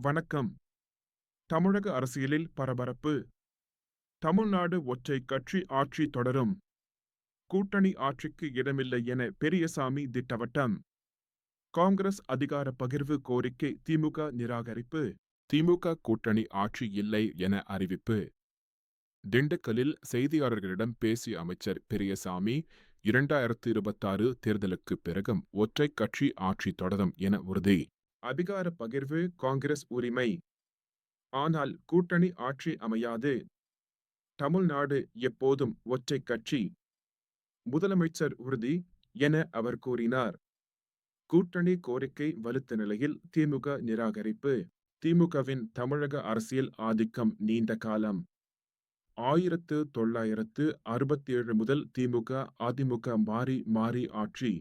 வணக்கம். தமிழக அரசியலில் பரபரப்பு. தமிழ்நாடு ஒற்றை கட்சி ஆட்சி தொடரும். கூட்டணி ஆட்சிக்கு இடமில்லை என பெரியசாமி திட்டவட்டம். காங்கிரஸ் அதிகார பகிர்வு கோரிக்கை திமுக நிராகரிப்பு. திமுக கூட்டணி ஆட்சி இல்லை என அறிவிப்பு. திண்டுக்கல்லில் செய்தியாளர்களிடம் பேசிய அமைச்சர் பெரியசாமி, 2026 தேர்தலுக்கு பிறகும் ஒற்றை கட்சி ஆட்சி தொடரும் என உறுதி. அதிகார பகிர்வு காங்கிரஸ் உரிமை. ஆனால் கூட்டணி ஆட்சி அமையாது. தமிழ்நாடு எப்போதும் ஒற்றை கட்சி. முதலமைச்சர் உறுதி என அவர் கூறினார். கூட்டணி கோரிக்கை வலுத்த நிலையில் திமுக நிராகரிப்பு. திமுகவின் தமிழக அரசியல் ஆதிக்கம் நீண்ட காலம். 1967 முதல் திமுக, அதிமுக மாறி மாறி ஆட்சி.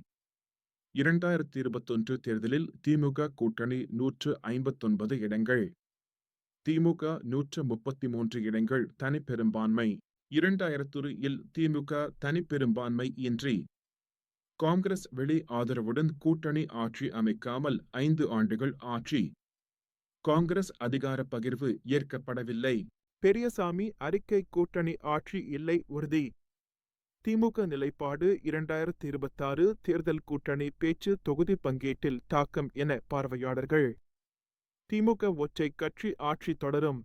2021 தேர்தலில் திமுக கூட்டணி 159 இடங்கள். திமுக 133 இடங்கள் தனிப்பெரும்பான்மை. 2000 திமுக தனிப்பெரும்பான்மை இன்றி காங்கிரஸ் வெளி ஆதரவுடன் கூட்டணி ஆட்சி அமைக்காமல் 5 ஆண்டுகள் ஆட்சி. காங்கிரஸ் அதிகார பகிர்வு ஏற்கப்படவில்லை. பெரியசாமி அறிக்கை கூட்டணி ஆட்சி இல்லை உறுதி. திமுக நிலைப்பாடு 2026 தேர்தல் கூட்டணி பேச்சு தொகுதி பங்கீட்டில் தாக்கம் என பார்வையாளர்கள். திமுக ஒற்றை கட்சி ஆட்சி தொடரும்.